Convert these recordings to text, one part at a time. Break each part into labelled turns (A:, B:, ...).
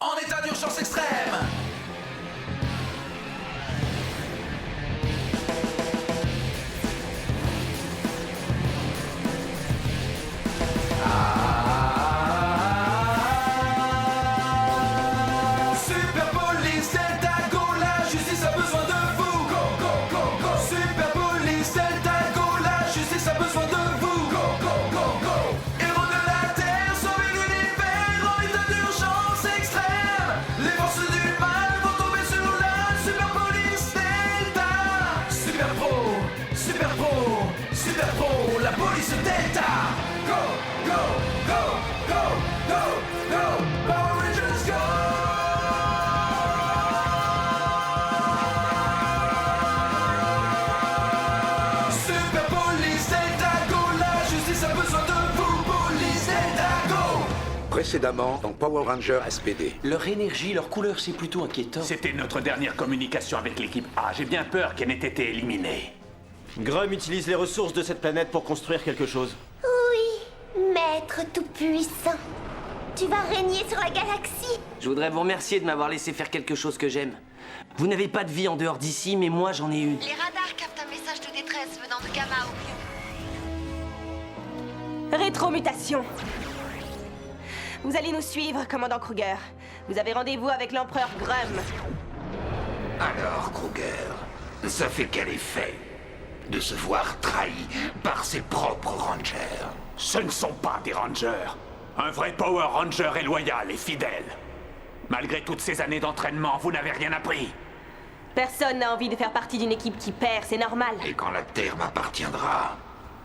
A: En état d'urgence extrême. Super Police Delta Go, la justice a besoin de vous. Go, go, go, go. Super Police Delta Go, la justice a besoin de vous. Go, go, go, go. Héros de la Terre, sauvez l'univers en état d'urgence extrême. Les forces du mal vont tomber sur la Super Police Delta. Super Pro, Super Pro, Super Pro, la police Delta. Go, go, go, go, go, go. Power Rangers go. Super Police Delta Go, la justice a besoin de vous. Police Delta Go.
B: Précédemment, dans Power Ranger SPD.
C: Leur énergie, leur couleur, c'est plutôt inquiétant.
D: C'était notre dernière communication avec l'équipe A. J'ai bien peur qu'elle n'ait été éliminée.
E: Grum utilise les ressources de cette planète pour construire quelque chose.
F: Oui, maître tout-puissant. Tu vas régner sur la galaxie.
C: Je voudrais vous remercier de m'avoir laissé faire quelque chose que j'aime. Vous n'avez pas de vie en dehors d'ici, mais moi j'en ai une.
F: Les radars captent un message de détresse venant de Gamma Opium.
G: Rétromutation. Vous allez nous suivre, commandant Kruger. Vous avez rendez-vous avec l'empereur Grum.
H: Alors, Kruger, ça fait quel effet de se voir trahi par ses propres rangers?
D: Ce ne sont pas des rangers. Un vrai Power Ranger est loyal et fidèle. Malgré toutes ces années d'entraînement, vous n'avez rien appris.
G: Personne n'a envie de faire partie d'une équipe qui perd, c'est normal.
H: Et quand la Terre m'appartiendra,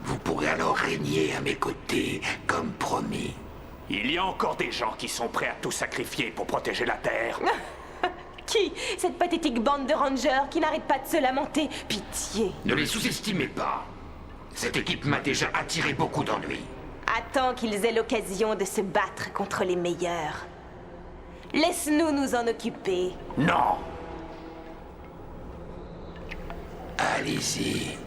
H: vous pourrez alors régner à mes côtés, comme promis.
D: Il y a encore des gens qui sont prêts à tout sacrifier pour protéger la Terre.
G: Qui? Cette pathétique bande de rangers qui n'arrête pas de se lamenter. Pitié.
H: Ne les sous-estimez pas. Cette équipe m'a déjà attiré beaucoup d'ennuis.
G: Attends qu'ils aient l'occasion de se battre contre les meilleurs. Laisse-nous nous en occuper.
D: Non.
H: Allez-y.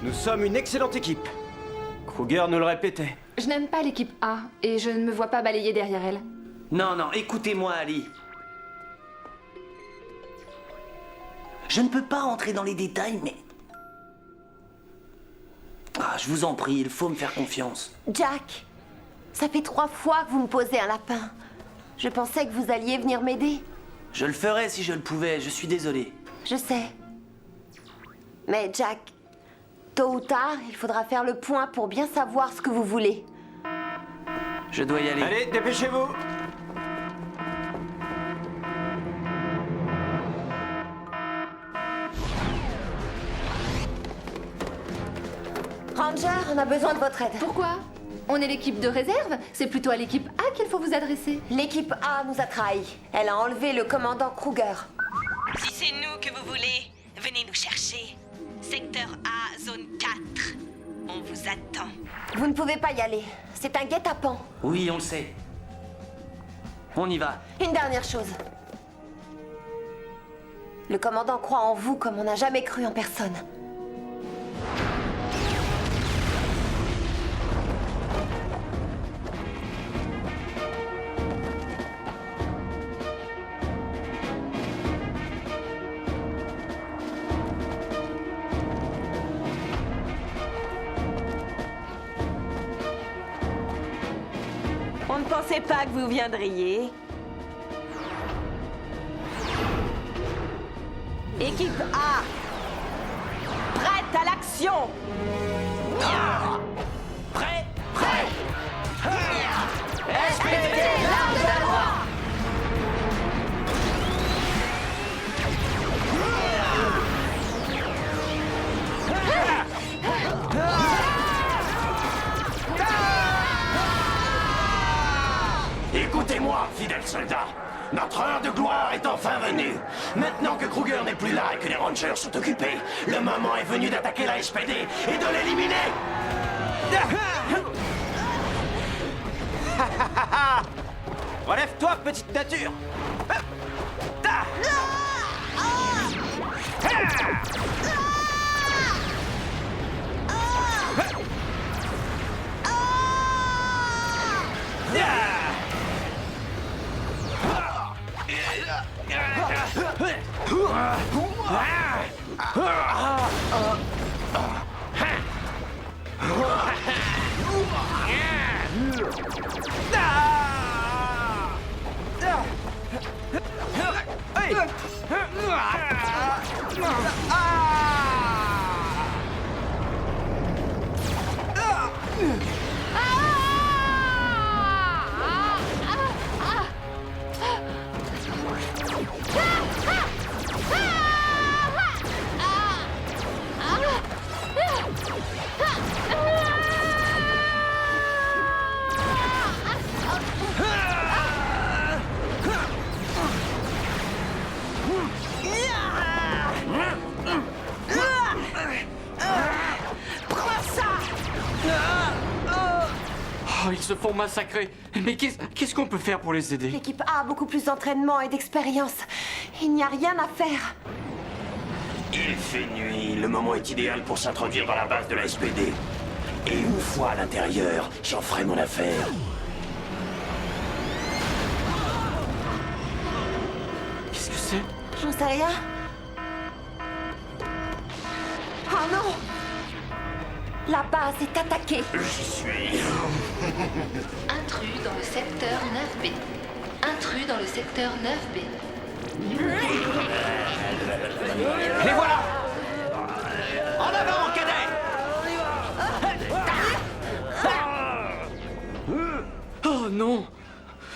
E: Nous sommes une excellente équipe. Kruger nous le répétait.
I: Je n'aime pas l'équipe A et je ne me vois pas balayer derrière elle.
C: Non, non, écoutez-moi, Ali. Je ne peux pas entrer dans les détails, mais... Ah, je vous en prie, il faut me faire confiance.
F: Jack, ça fait 3 fois que vous me posez un lapin. Je pensais que vous alliez venir m'aider.
C: Je le ferais si je le pouvais, je suis désolé.
F: Je sais. Mais Jack, tôt ou tard, il faudra faire le point pour bien savoir ce que vous voulez.
C: Je dois y aller.
E: Allez, dépêchez-vous.
F: Ranger, on a besoin de votre aide.
I: Pourquoi? On est l'équipe de réserve? C'est plutôt à l'équipe A qu'il faut vous adresser.
F: L'équipe A nous a trahis. Elle a enlevé le commandant Kruger.
G: Si c'est nous que vous voulez, venez nous chercher. Secteur A, zone 4. On vous attend.
F: Vous ne pouvez pas y aller. C'est un guet-apens.
C: Oui, on le sait. On y va.
F: Une dernière chose. Le commandant croit en vous comme on n'a jamais cru en personne.
G: On ne pensait pas que vous viendriez. Équipe A, prête à l'action.
C: Prêt?
F: Respectez l'art de la loi.
H: Écoutez-moi, fidèles soldats. Notre heure de gloire est enfin venue. Maintenant que Kruger n'est plus là et que les Rangers sont occupés, le moment est venu d'attaquer la SPD et de l'éliminer.
E: Relève-toi, petite nature. Oh, ils se font massacrer. Mais qu'est-ce qu'on peut faire pour les aider?
F: L'équipe A a beaucoup plus d'entraînement et d'expérience. Il n'y a rien à faire.
H: Il fait nuit, le moment est idéal pour s'introduire dans la base de la SPD. Et une fois à l'intérieur, j'en ferai mon affaire.
E: Qu'est-ce que c'est?
F: J'en sais rien. Oh non! La base est attaquée.
H: J'y suis.
I: Intrus dans le secteur 9B. Intrus dans le secteur 9B.
E: Les voilà!
H: En avant, cadet!
E: Oh non!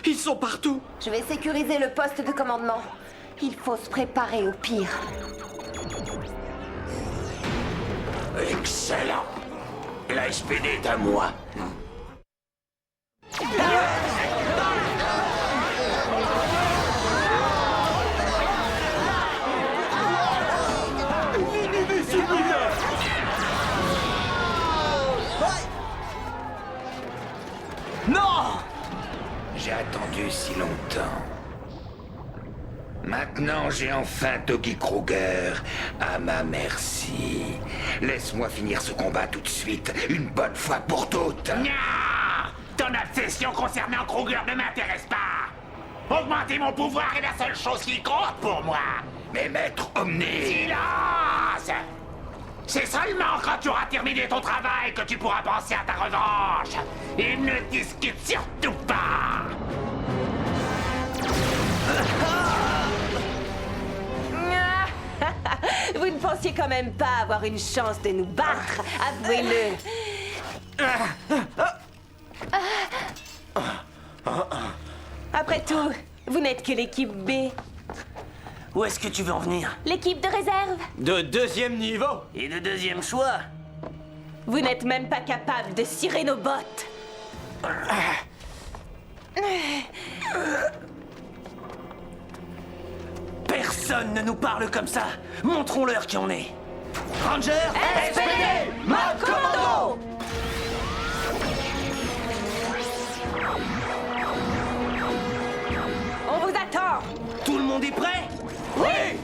E: Ils sont partout!
F: Je vais sécuriser le poste de commandement. Il faut se préparer au pire.
H: Excellent! La SPD est à moi.
C: Non!
J: J'ai attendu si longtemps. Maintenant, j'ai enfin Doggy Kruger à ma merci. Laisse-moi finir ce combat tout de suite, une bonne fois pour toutes.
D: Nya! Ton obsession concernant Kruger ne m'intéresse pas. Augmenter mon pouvoir est la seule chose qui compte pour moi.
J: Mais maître Omni...
D: Silence! C'est seulement quand tu auras terminé ton travail que tu pourras penser à ta revanche. Et ne discute surtout pas.
F: Vous ne pensiez quand même pas avoir une chance de nous battre, avouez-le. Après tout, vous n'êtes que l'équipe B.
C: Où est-ce que tu veux en venir?
F: L'équipe de réserve.
E: De deuxième niveau!
C: Et de deuxième choix?
F: Vous n'êtes même pas capable de cirer nos bottes.
C: Personne ne nous parle comme ça. Montrons-leur qui on est. Ranger,
F: SPD, mode commando. On vous attend.
C: tout le monde est prêt?
F: Oui.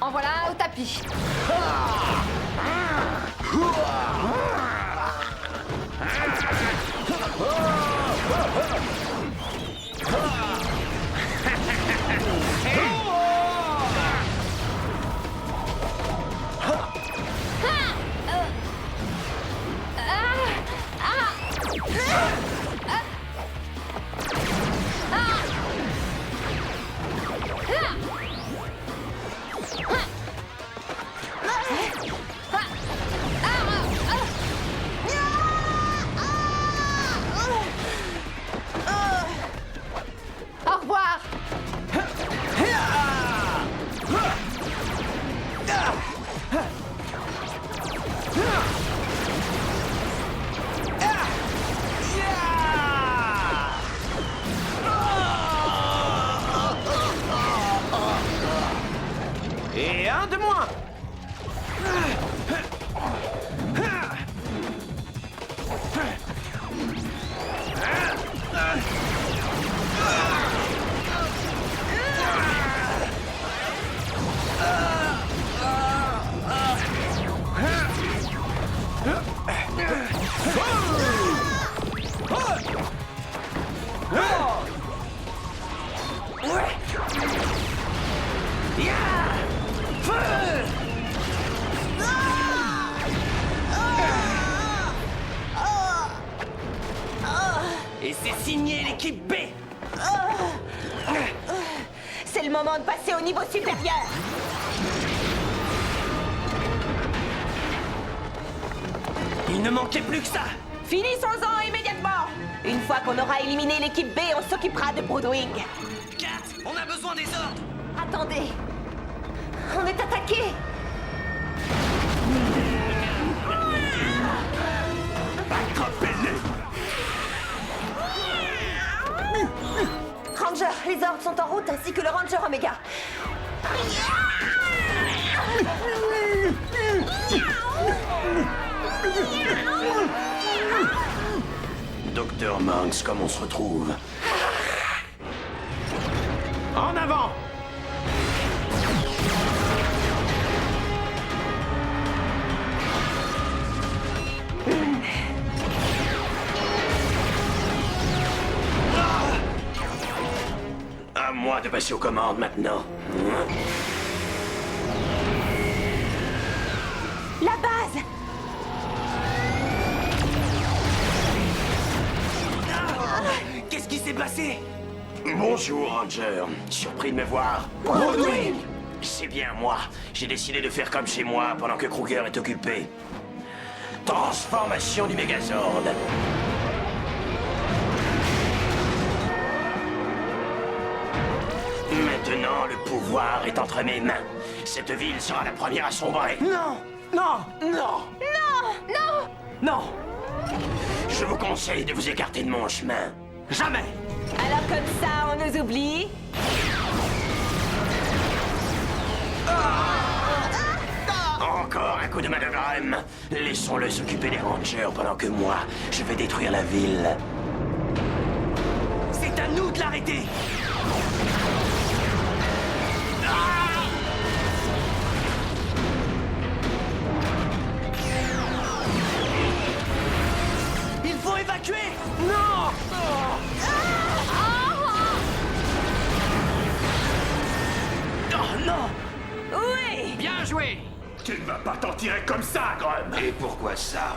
I: En voilà un au tapis.
C: l'équipe B.
F: C'est le moment de passer au niveau supérieur.
C: Il ne manquait plus que ça.
F: Finissons-en immédiatement. Une fois qu'on aura éliminé l'équipe B, on s'occupera de Broodwing.
C: Kat, on a besoin des ordres.
F: Attendez. On est attaqué. Ranger, les ordres sont en route ainsi que le Ranger Omega.
H: Docteur Manx, comme on se retrouve? En avant! À moi de passer aux commandes maintenant.
F: La base.
C: Qu'est-ce qui s'est passé?
H: Bonjour, Ranger. Surpris de me voir?
F: Broodwing.
H: C'est bien moi. J'ai décidé de faire comme chez moi pendant que Kruger est occupé. Transformation du Megazord. Maintenant, le pouvoir est entre mes mains. Cette ville sera la première à sombrer.
C: Non, non, non, non.
H: Je vous conseille de vous écarter de mon chemin.
C: Jamais.
F: Alors comme ça, on nous oublie.
H: Encore un coup de main de Graham. Laissons-le s'occuper des Rangers pendant que moi, je vais détruire la ville.
C: C'est à nous de l'arrêter. Il faut évacuer. Non. Oh non.
F: Oui.
E: Bien joué.
H: Tu ne vas pas t'en tirer comme ça, Grum.
J: Et pourquoi ça?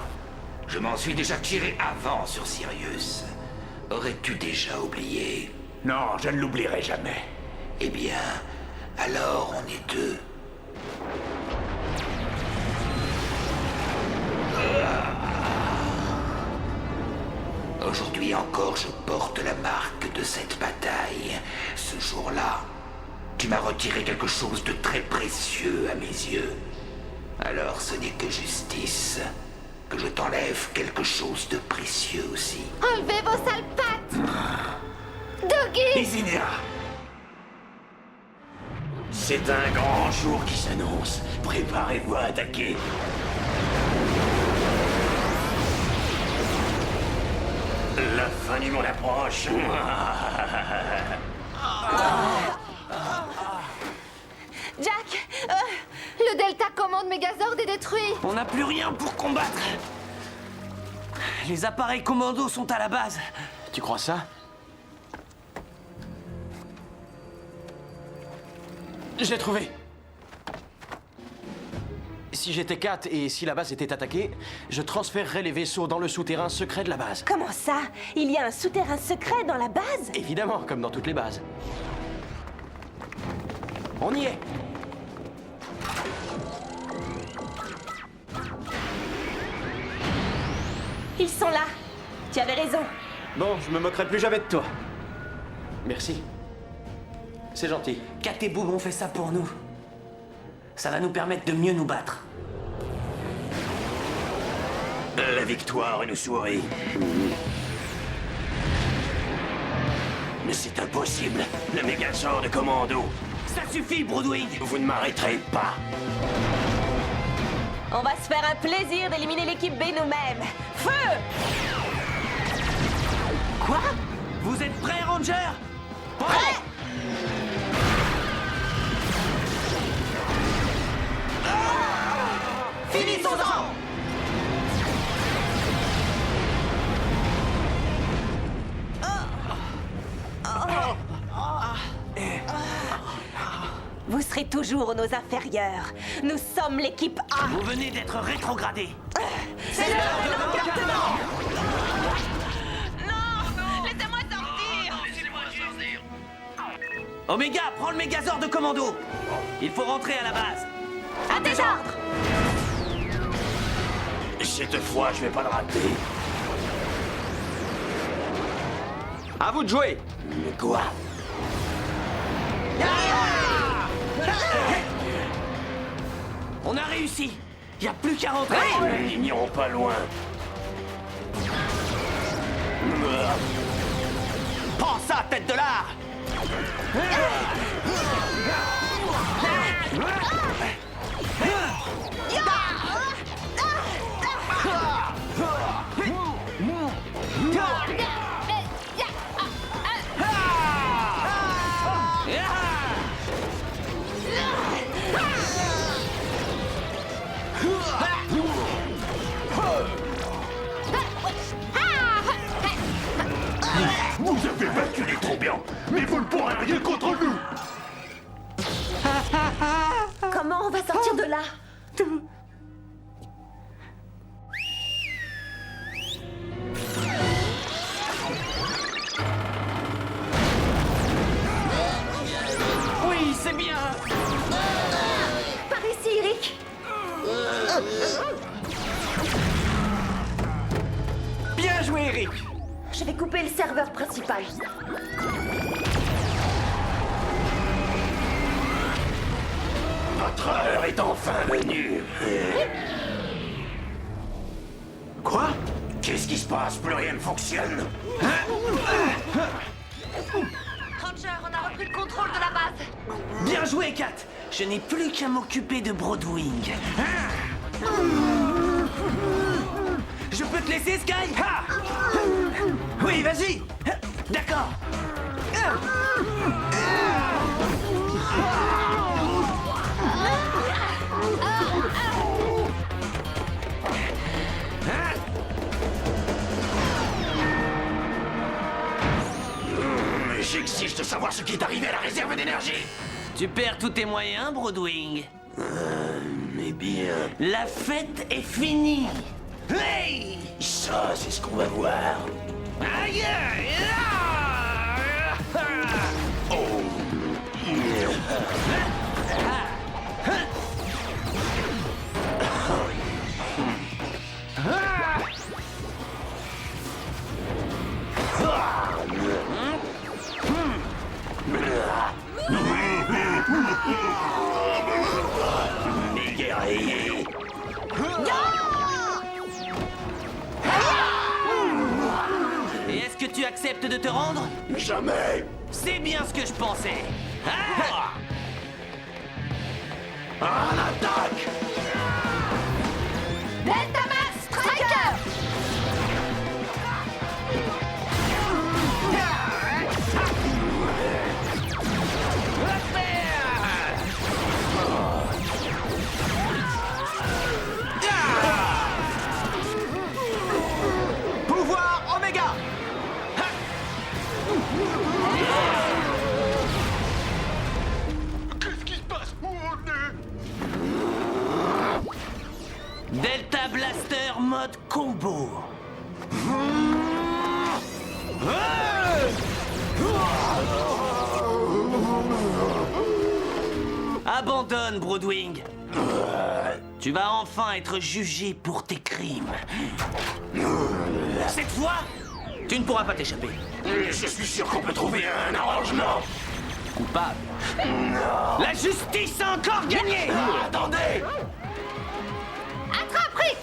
J: Je m'en suis déjà tiré avant sur Sirius. Aurais-tu déjà oublié?
H: Non, je ne l'oublierai jamais.
J: Eh bien, alors on est deux. Aujourd'hui encore, je porte la marque de cette bataille. Ce jour-là, tu m'as retiré quelque chose de très précieux à mes yeux. Alors ce n'est que justice que je t'enlève quelque chose de précieux aussi.
I: Enlevez vos sales pattes. Doggy.
H: Isinia! C'est un grand jour qui s'annonce. Préparez-vous à attaquer. La fin du monde approche.
F: Jack,
I: Le Delta Command Megazord est détruit.
C: On n'a plus rien pour combattre. Les appareils commando sont à la base.
E: Tu crois ça? J'ai trouvé. Si j'étais Kat et si la base était attaquée, je transférerais les vaisseaux dans le souterrain secret de la base.
F: comment ça? Il y a un souterrain secret dans la base?
E: Évidemment, comme dans toutes les bases. On y est.
F: Ils sont là. Tu avais raison.
E: Bon, je me moquerai plus jamais de toi. Merci. C'est gentil.
C: Kat et Boom ont fait ça pour nous. Ça va nous permettre de mieux nous battre.
H: La victoire nous sourit. Mais c'est impossible. Le Megazord de commando.
C: Ça suffit, Broodwing.
H: Vous ne m'arrêterez pas.
F: On va se faire un plaisir d'éliminer l'équipe B nous-mêmes. Feu!
C: Quoi? Vous êtes prêts, Ranger?
F: Prêt!
C: Finissons-en!
F: Vous serez toujours nos inférieurs. Nous sommes l'équipe A.
C: Vous venez d'être rétrogradé.
F: C'est l'heure de l'encartement!
G: Non, laissez-moi sortir.
C: Oméga, prends le Mégazord de commando. Il faut rentrer à la base.
F: À tes ordres.
H: Cette fois, je vais pas le rater.
C: À vous de jouer.
H: Mais quoi?
C: On a réussi. Y a plus qu'à rentrer.
H: Ils n'iront pas loin.
C: Prends ça, tête de lard.
H: Vous avez battu les Trombians, mais vous ne pourrez rien contre nous.
F: Comment on va sortir de là?
C: Oui, c'est bien.
F: Par ici, Eric.
C: Bien joué, Eric.
F: Je vais couper le serveur principal.
H: Votre heure est enfin venue. Quoi? Qu'est-ce qui se passe? Plus rien ne fonctionne.
F: Ranger, on a repris le contrôle de la base.
C: Bien joué, Kat. Je n'ai plus qu'à m'occuper de Broadwing. Je peux te laisser, Sky? Oui, vas-y. D'accord.
H: J'exige de savoir ce qui est arrivé à la réserve d'énergie.
C: Tu perds tous tes moyens, Broadwing.
H: Mais bien...
C: La fête est finie. Hey!
H: Ça, c'est ce qu'on va voir.
C: Aïe!
H: Oh. Mes guerriers.
C: Et est-ce que tu acceptes de te rendre?
H: Jamais.
C: C'est bien ce que je pensais.
H: En attaque.
F: Delta Max Striker.
C: Pouvoir Oméga!
H: Qu'est-ce qui se passe? Où on est?
C: Delta Blaster mode combo. Abandonne, Broadwing. Tu vas enfin être jugé pour tes crimes. Cette fois, tu ne pourras pas t'échapper.
H: Je suis sûr qu'on peut trouver un arrangement.
C: Coupable. La justice a encore gagné.
H: Attendez.
F: Attrape, Rick.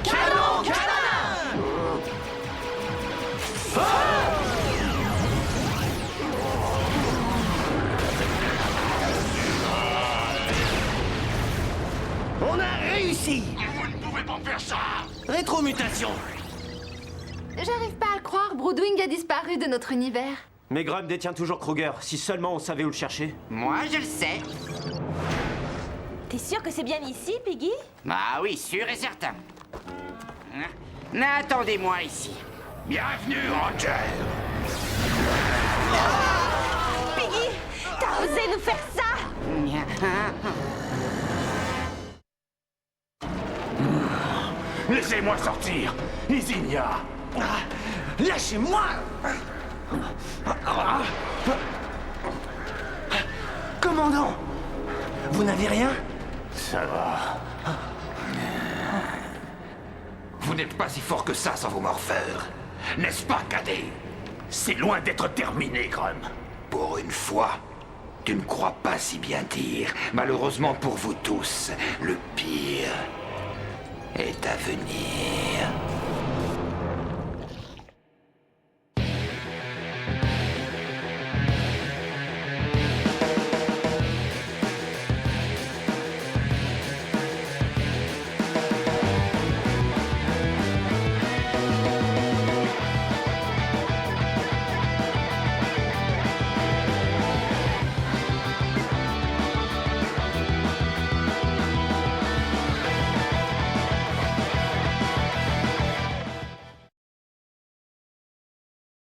C: Canon, canon. On a réussi.
H: Vous ne pouvez pas faire ça.
C: Rétromutation.
I: J'arrive pas à le croire, Broodwing a disparu de notre univers.
K: Mais Grum détient toujours Kruger, si seulement on savait où le chercher.
D: Moi, je le sais.
F: T'es sûr que c'est bien ici, Piggy?
D: Ah oui, sûr et certain. Attendez-moi ici.
H: Bienvenue, Ranger.
F: Piggy, t'as osé nous faire ça?
H: Laissez-moi sortir. Isigna.
A: Lâchez-moi! Commandant! Vous n'avez rien?
J: Ça va. Vous n'êtes pas si fort que ça sans vos morfeurs. N'est-ce pas, cadet?
H: C'est loin d'être terminé, Grum.
J: Pour une fois, tu ne crois pas si bien dire. Malheureusement pour vous tous, le pire est à venir.